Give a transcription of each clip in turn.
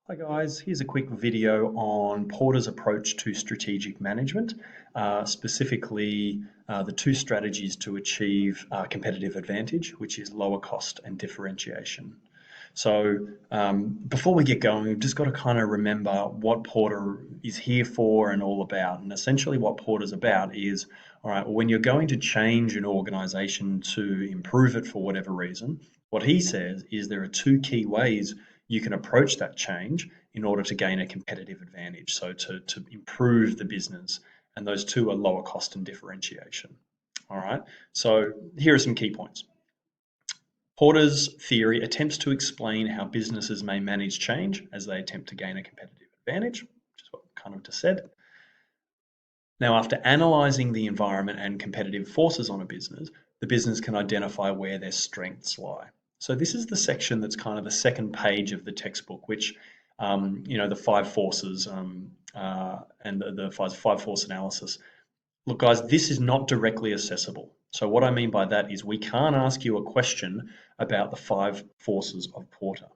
Hi guys, here's a quick video on Porter's approach to strategic management, specifically the two strategies to achieve competitive advantage, which is lower cost and differentiation. So before we get going, we've just got to kind of remember what Porter is here for and all about. And essentially what Porter's about is, all right, well, when you're going to change an organization to improve it for whatever reason, what he says is there are two key ways you can approach that change in order to gain a competitive advantage, so to improve the business. And those two are lower cost and differentiation. All right, so here are some key points. Porter's theory attempts to explain how businesses may manage change as they attempt to gain a competitive advantage, which is what we kind of just said. Now, after analysing the environment and competitive forces on a business, the business can identify where their strengths lie. So this is the section that's kind of the second page of the textbook, which, the five forces and the five force analysis. Look, guys, this is not directly accessible. So what I mean by that is we can't ask you a question about the five forces of Porter,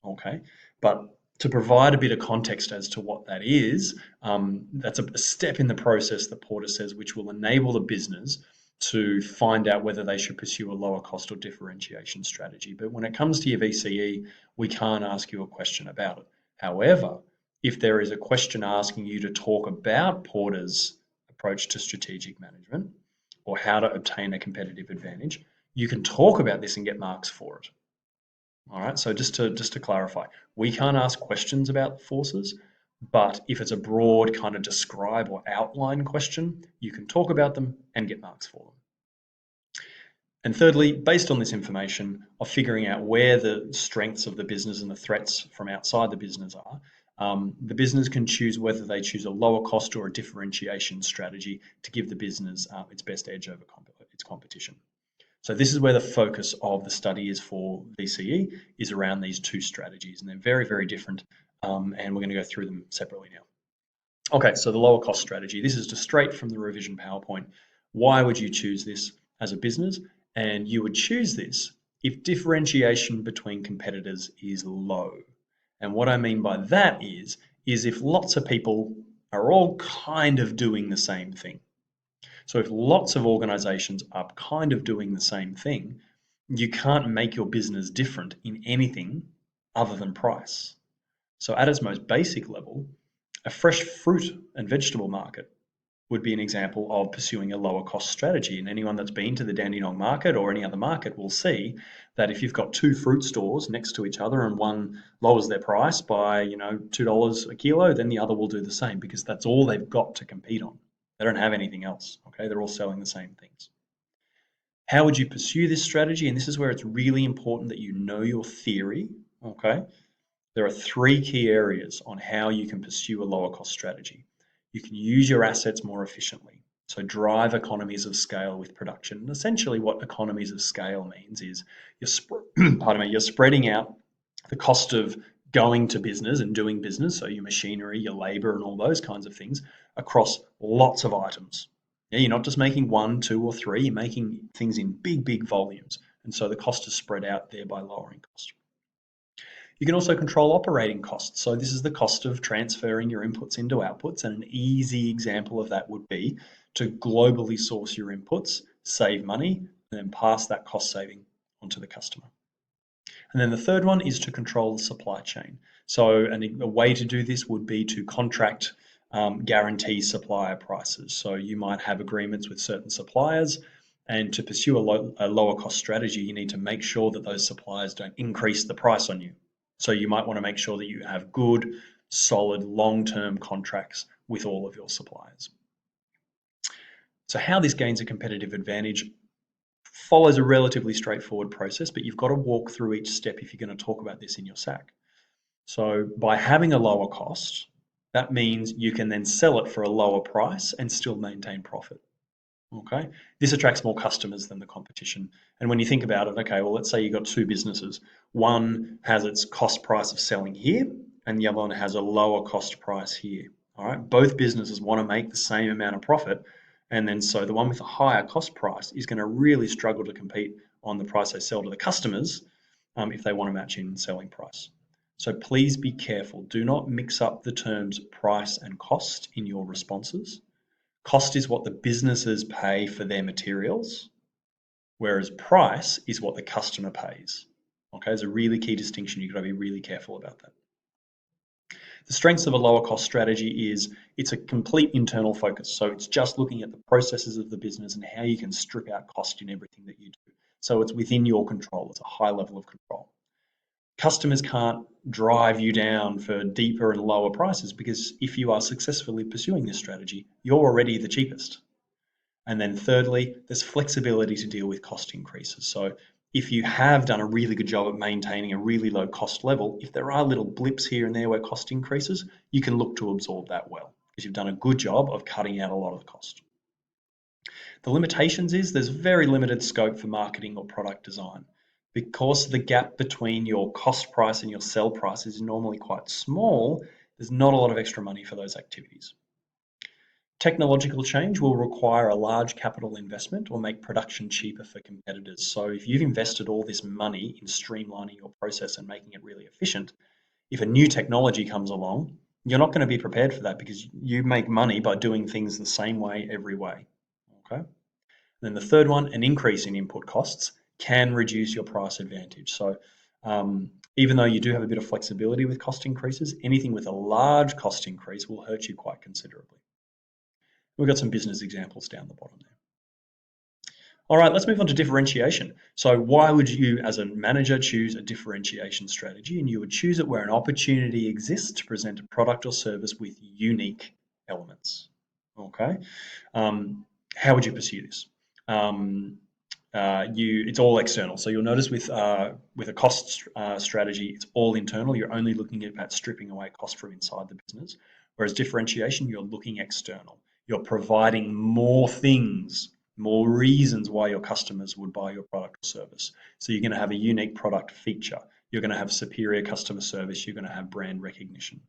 okay? But to provide a bit of context as to what that is, that's a step in the process that Porter says, which will enable the business to find out whether they should pursue a lower cost or differentiation strategy. But when it comes to your VCE, we can't ask you a question about it. However, if there is a question asking you to talk about Porter's approach to strategic management or how to obtain a competitive advantage, you can talk about this and get marks for it. All right, so just to clarify, we can't ask questions about forces, but if it's a broad kind of describe or outline question, you can talk about them and get marks for them. And thirdly, based on this information of figuring out where the strengths of the business and the threats from outside the business are, the business can choose whether they choose a lower cost or a differentiation strategy to give the business its best edge over its competition. So this is where the focus of the study is for VCE, is around these two strategies, and they're very, very different, and we're going to go through them separately now. Okay, so the lower cost strategy. This is just straight from the revision PowerPoint. Why would you choose this as a business? And you would choose this if differentiation between competitors is low. And what I mean by that is if lots of people are all kind of doing the same thing. So if lots of organizations are kind of doing the same thing, you can't make your business different in anything other than price. So at its most basic level, a fresh fruit and vegetable market would be an example of pursuing a lower cost strategy. And anyone that's been to the Dandenong market or any other market will see that if you've got two fruit stores next to each other and one lowers their price by, $2 a kilo, then the other will do the same because that's all they've got to compete on. They don't have anything else, okay? They're all selling the same things. How would you pursue this strategy? And this is where it's really important that you know your theory, okay? There are three key areas on how you can pursue a lower cost strategy. You can use your assets more efficiently. So drive economies of scale with production. And essentially what economies of scale means is you're spreading out the cost of going to business and doing business, so your machinery, your labor, and all those kinds of things across lots of items. Yeah, you're not just making one, two, or three, you're making things in big, big volumes. And so the cost is spread out, thereby lowering cost. You can also control operating costs. So this is the cost of transferring your inputs into outputs. And an easy example of that would be to globally source your inputs, save money, and then pass that cost saving onto the customer. And then the third one is to control the supply chain. So a way to do this would be to contract guarantee supplier prices. So you might have agreements with certain suppliers, and to pursue a lower cost strategy, you need to make sure that those suppliers don't increase the price on you. So you might want to make sure that you have good, solid, long-term contracts with all of your suppliers. So how this gains a competitive advantage follows a relatively straightforward process, but you've got to walk through each step if you're going to talk about this in your SAC. So by having a lower cost, that means you can then sell it for a lower price and still maintain profit. Okay, this attracts more customers than the competition. And when you think about it, okay, well, let's say you've got two businesses. One has its cost price of selling here, and the other one has a lower cost price here. All right, both businesses want to make the same amount of profit. And then so the one with a higher cost price is going to really struggle to compete on the price they sell to the customers if they want to match in selling price. So please be careful. Do not mix up the terms price and cost in your responses. Cost is what the businesses pay for their materials, whereas price is what the customer pays. Okay, it's a really key distinction. You've got to be really careful about that. The strengths of a lower cost strategy is it's a complete internal focus. So it's just looking at the processes of the business and how you can strip out cost in everything that you do. So it's within your control. It's a high level of control. Customers can't drive you down for deeper and lower prices because if you are successfully pursuing this strategy, you're already the cheapest. And then thirdly, there's flexibility to deal with cost increases. So if you have done a really good job at maintaining a really low cost level, if there are little blips here and there where cost increases, you can look to absorb that well because you've done a good job of cutting out a lot of the cost. The limitations is there's very limited scope for marketing or product design. Because the gap between your cost price and your sell price is normally quite small, there's not a lot of extra money for those activities. Technological change will require a large capital investment or make production cheaper for competitors. So if you've invested all this money in streamlining your process and making it really efficient, if a new technology comes along, you're not going to be prepared for that because you make money by doing things the same way every way. Okay. Then the third one, an increase in input costs can reduce your price advantage. So even though you do have a bit of flexibility with cost increases, anything with a large cost increase will hurt you quite considerably. We've got some business examples down the bottom there. All right, let's move on to differentiation. So why would you, as a manager, choose a differentiation strategy? And you would choose it where an opportunity exists to present a product or service with unique elements. Okay, how would you pursue this? It's all external. So you'll notice with a cost strategy, it's all internal. You're only looking at stripping away cost from inside the business. Whereas differentiation, you're looking external. You're providing more things, more reasons why your customers would buy your product or service. So you're going to have a unique product feature. You're going to have superior customer service. You're going to have brand recognition.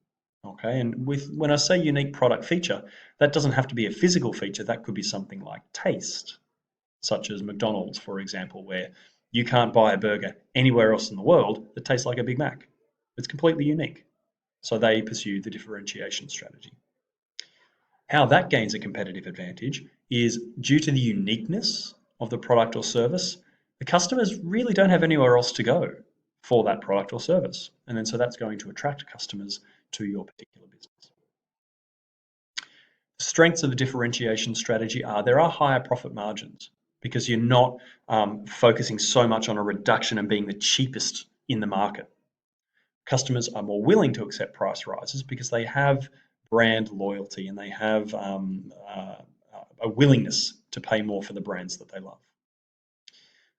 Okay, and when I say unique product feature, that doesn't have to be a physical feature. That could be something like taste, such as McDonald's, for example, where you can't buy a burger anywhere else in the world that tastes like a Big Mac. It's completely unique. So they pursue the differentiation strategy. How that gains a competitive advantage is due to the uniqueness of the product or service. The customers really don't have anywhere else to go for that product or service. And then so that's going to attract customers to your particular business. The strengths of a differentiation strategy are there are higher profit margins because you're not focusing so much on a reduction and being the cheapest in the market. Customers are more willing to accept price rises because they have brand loyalty and they have a willingness to pay more for the brands that they love.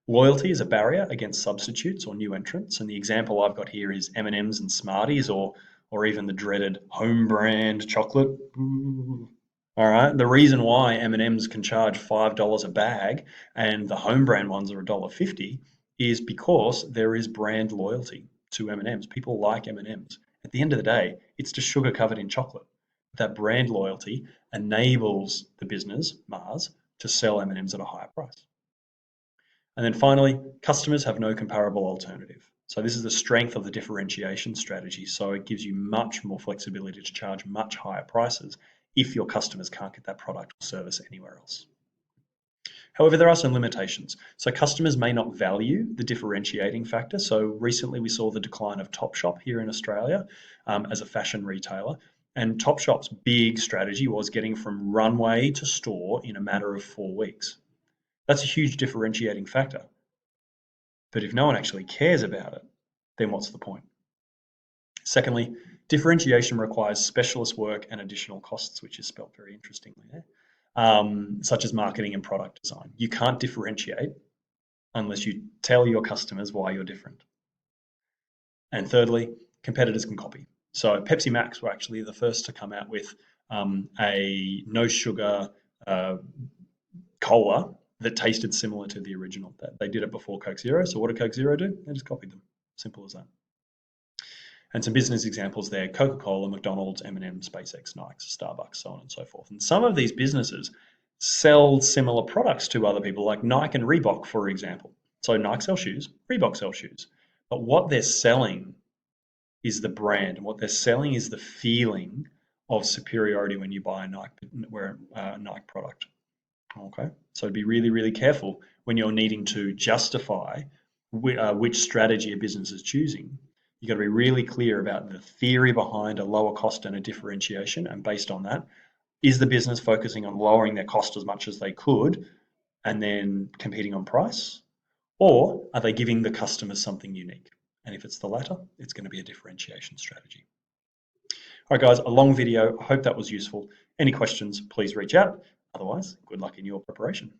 Loyalty is a barrier against substitutes or new entrants, and the example I've got here is M&Ms and Smarties, or even the dreaded home brand chocolate. Ooh. All right. The reason why M&Ms can charge $5 a bag and the home brand ones are $1.50 is because there is brand loyalty to M&Ms. People like M&Ms. At the end of the day, it's just sugar covered in chocolate. That brand loyalty enables the business, Mars, to sell M&Ms at a higher price. And then finally, customers have no comparable alternative. So this is the strength of the differentiation strategy. So it gives you much more flexibility to charge much higher prices if your customers can't get that product or service anywhere else. However, there are some limitations. So customers may not value the differentiating factor. So recently we saw the decline of Topshop here in Australia as a fashion retailer. And Topshop's big strategy was getting from runway to store in a matter of 4 weeks. That's a huge differentiating factor. But if no one actually cares about it, then what's the point? Secondly, differentiation requires specialist work and additional costs, which is spelled very interestingly there, such as marketing and product design. You can't differentiate unless you tell your customers why you're different. And thirdly, competitors can copy. So Pepsi Max were actually the first to come out with a no sugar cola that tasted similar to the original. They did it before Coke Zero. So what did Coke Zero do? They just copied them. Simple as that. And some business examples there: Coca-Cola, McDonald's, M&M, SpaceX, Nike, Starbucks, so on and so forth. And some of these businesses sell similar products to other people, like Nike and Reebok, for example. So Nike sell shoes, Reebok sell shoes. But what they're selling is the brand, and what they're selling is the feeling of superiority when you buy a Nike product. Okay, so be really, really careful when you're needing to justify which strategy a business is choosing. You've got to be really clear about the theory behind a lower cost and a differentiation, and based on that, is the business focusing on lowering their cost as much as they could and then competing on price? Or are they giving the customers something unique? And if it's the latter, it's going to be a differentiation strategy. All right, guys, a long video. I hope that was useful. Any questions, please reach out. Otherwise, good luck in your preparation.